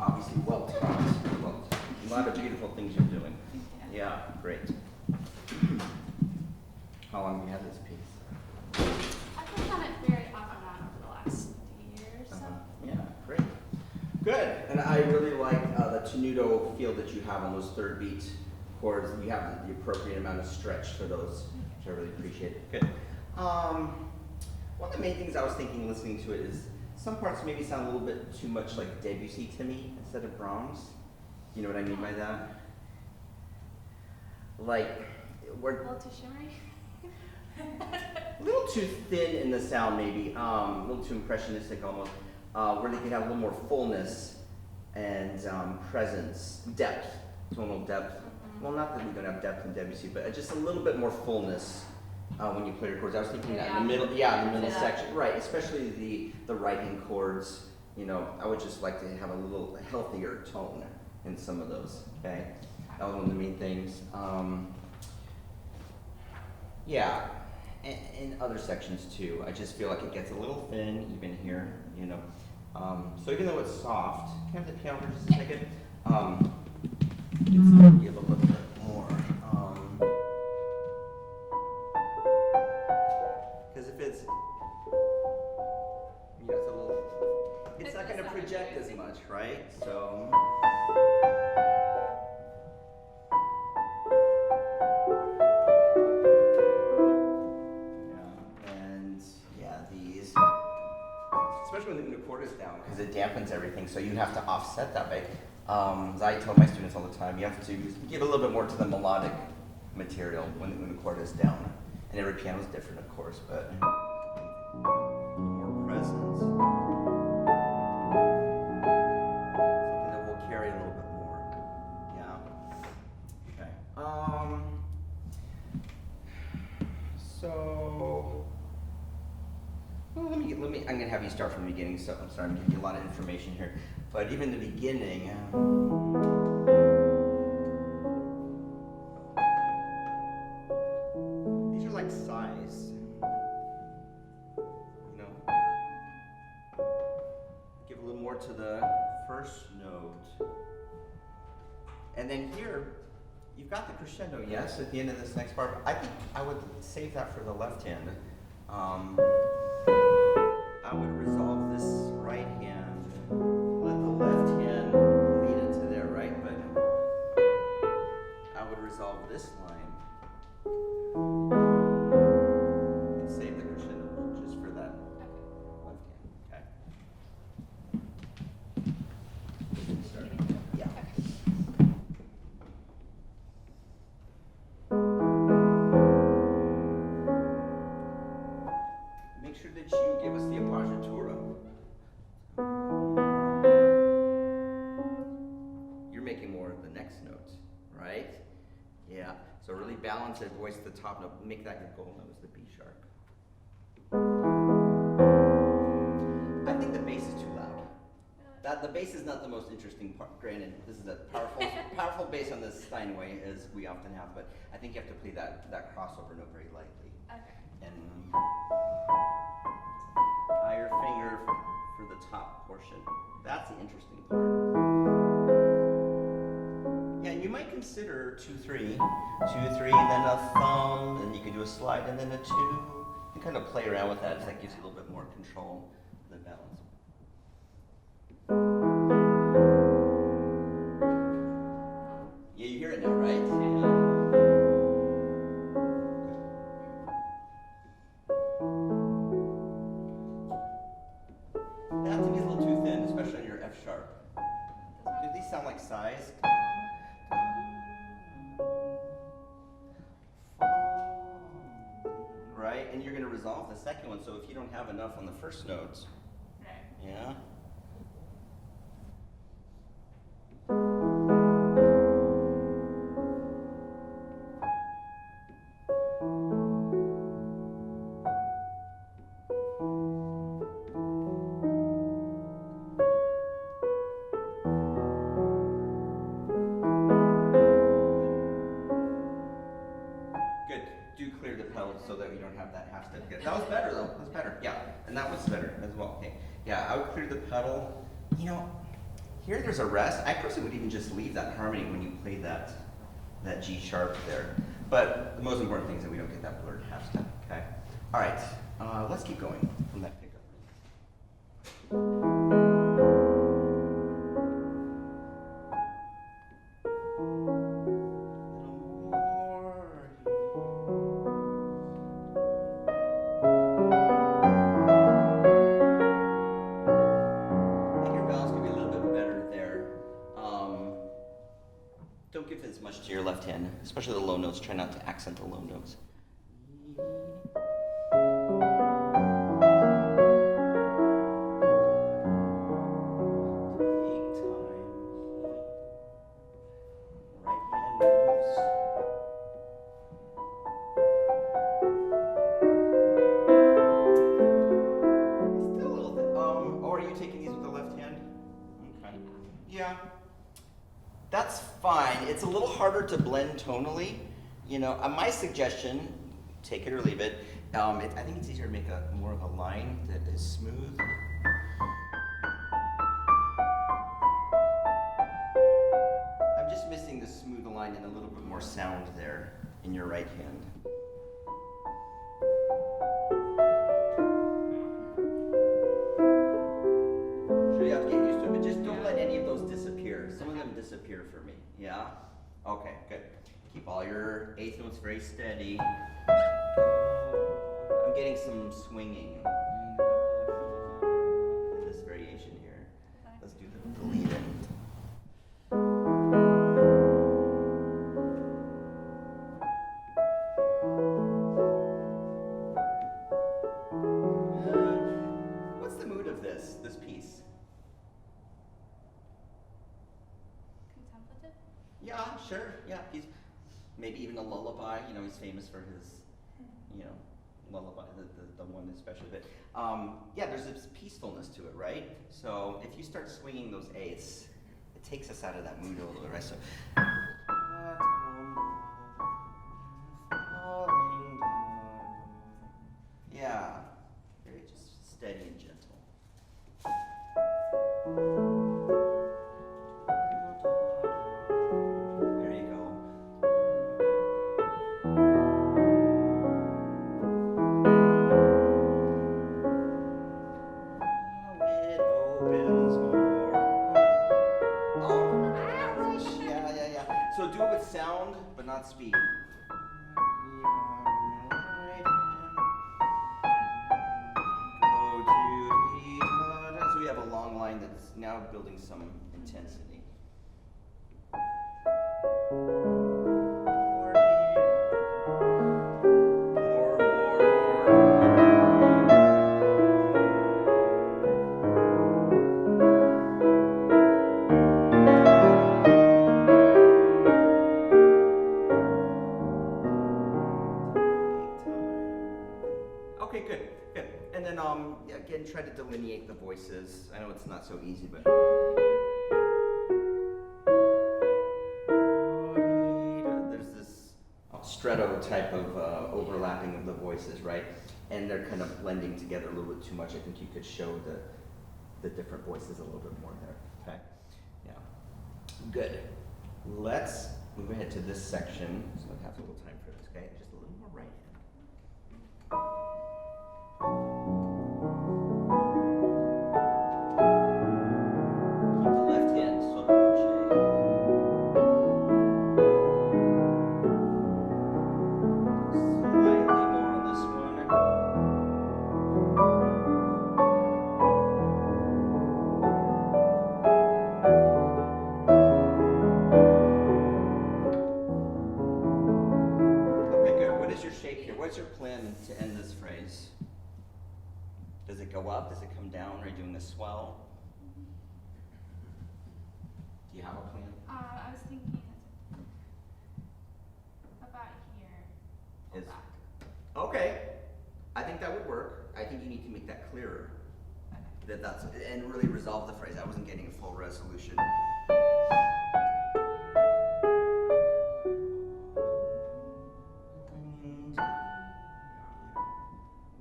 Obviously well taught. Well, a lot of beautiful things you're doing. Yeah, great. How long have you had this piece? I've worked on it very off and on over the last year or so. Yeah, great. Good. And I really like the tenuto feel that you have on those third beat chords. You have the appropriate amount of stretch for those, which I really appreciate. Good. One of the main things I was thinking listening to it is some parts maybe sound a little bit too much like Debussy to me instead of Brahms. You know what I mean by that? Like, we're A little too shimmery. a little too thin in the sound maybe, a little too impressionistic almost, where they could have a little more fullness and presence, depth, tonal depth. Well, not that we don't have depth in Debussy, but just a little bit more fullness when you play your chords. I was thinking that in the middle, in the middle section, right? Especially the right-hand chords. You know, I would just like to have a little healthier tone in some of those. Okay, that was one of the main things. Yeah, and in other sections too. I just feel like it gets a little thin even here. You know, so even though it's soft, can I have the piano for just a second? Let's give a little bit more. Because if it's, you know, it's a little, it's not going to project as much, right? So. Yeah, and yeah, these, especially when the chord is down, because it dampens everything, so you have to offset that way. As I tell my students all the time, you have to give a little bit more to the melodic material when the chord is down. And every piano is different, of course, but more presence. Something that will carry a little bit more. Yeah. Okay. So, well, let me. I'm gonna have you start from the beginning. So I'm sorry, I'm giving you a lot of information here, but even the beginning. Like size, you know, give a little more to the first note, and then here you've got the crescendo, yes, at the end of this next part. I think I would save that for the left hand. I would resolve this right hand, let the left hand lead into there, right? But I would resolve this line. Save the crescendo just for that left hand, okay? Start. Yeah. Make sure that you give us the appoggiatura. You're making more of the next note, right? Yeah. So really balance it, voice the top note, make that your goal note is the B sharp. I think the bass is too loud. the bass is not the most interesting part. Granted, this is a powerful bass on this Steinway, as we often have, but I think you have to play that crossover note very lightly. Okay. And higher finger for the top portion. That's the interesting part. Yeah, and you might consider 2-3, 2-3, and then a thumb, and you can do a slide, and then a 2. You can kind of play around with that, as that gives you a little bit more control of the balance. Yeah, you hear it now, right? That to me is a little too thin, especially on your F sharp. Do these sound like sighs? Right, and you're going to resolve the second one, so if you don't have enough on the first notes, yeah. So that we don't have that half step again. That was better though. That's better. Yeah, and that was better as well. Okay. Yeah, I would clear the pedal. You know, here there's a rest. I personally would even just leave that harmony when you play that G sharp there. But the most important thing is that we don't get that blurred half step. Okay. All right. Let's keep going from that pickup. Don't give as much to your left hand, especially the low notes. Try not to accent the low notes. Take time. Right hand moves. Still a little bit. Or are you taking these with the left hand? Okay. Yeah. That's fine. It's a little harder to blend tonally. You know, my suggestion, take it or leave it. I think it's easier to make more of a line that is smooth. I'm just missing the smooth line and a little bit more sound there in your right hand. Sure, you have to get used to it, but just don't let any of those disappear. Some of them disappear for me. Yeah? Okay, good. Keep all your eighth notes very steady. I'm getting some swinging in this variation here. Let's do the lead in. What's the mood of this piece? Contemplative? Yeah, sure. Yeah, he's maybe even a lullaby. You know, he's famous for his, you know, lullaby, the one especially. But yeah, there's this peacefulness to it, right? So if you start swinging those eighths, it takes us out of that mood a little bit, right? So. Yeah, very just steady and gentle. There you go. It opens more. Oh, yeah. So do it with sound, but not speed. So we have a long line that's now building some intensity. Okay, good. And then, again, try to delineate the voices. I know it's not so easy, but stretto type of overlapping of the voices, right? And they're kind of blending together a little bit too much. I think you could show the different voices a little bit more there, okay? Yeah, good. Let's move ahead to this section. So I have a little time for this, okay? Just a little more right hand. Keep the left hand sort of shape. Slightly more on this one. Okay, good. What is your shape here? What's your plan to end this phrase? Does it go up? Does it come down? Are you doing a swell? Do you have a plan? I was thinking about here. Or Is- back. Okay, I think that would work. I think you need to make that clearer. Okay. That's and really resolve the phrase. I wasn't getting a full resolution.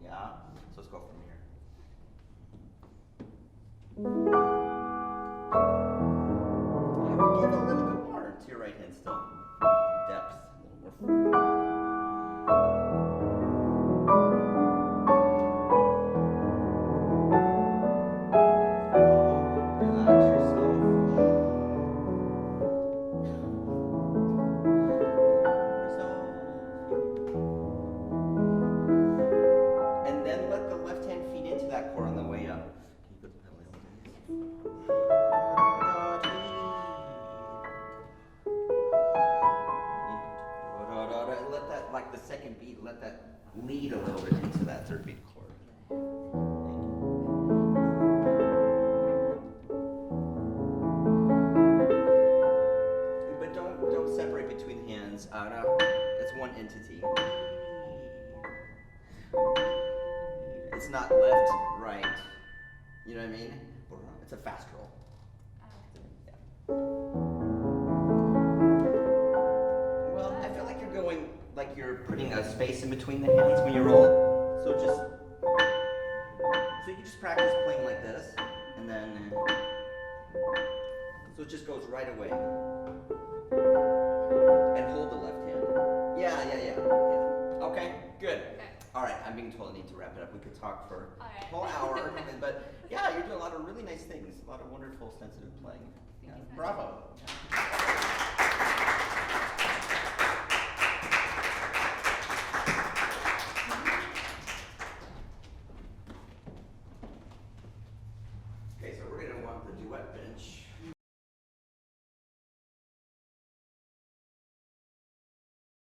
Yeah. So let's go from here. I would give a little bit more to your right hand still. Depth, a little more. Relax yourself. Resolve. And then let the left hand feed into that chord on the way up. Can you put the pedal in? Let that, like the second beat, let that lead a little bit into that third beat chord. But don't separate between hands. No, it's one entity. It's not left, right. You know what I mean? It's a fast roll. Yeah. Well, I feel like you're going, like you're putting a space in between the hands when you roll. So you can just practice playing like this, and then, so it just goes right away. And hold the left hand. Yeah. Okay, good. Okay. All right, I'm being told I need to wrap it up. We could talk for All right. a whole hour, but yeah, you're doing a lot of really nice things, a lot of wonderful, sensitive playing. Yeah, Thank you so much. bravo. Yeah.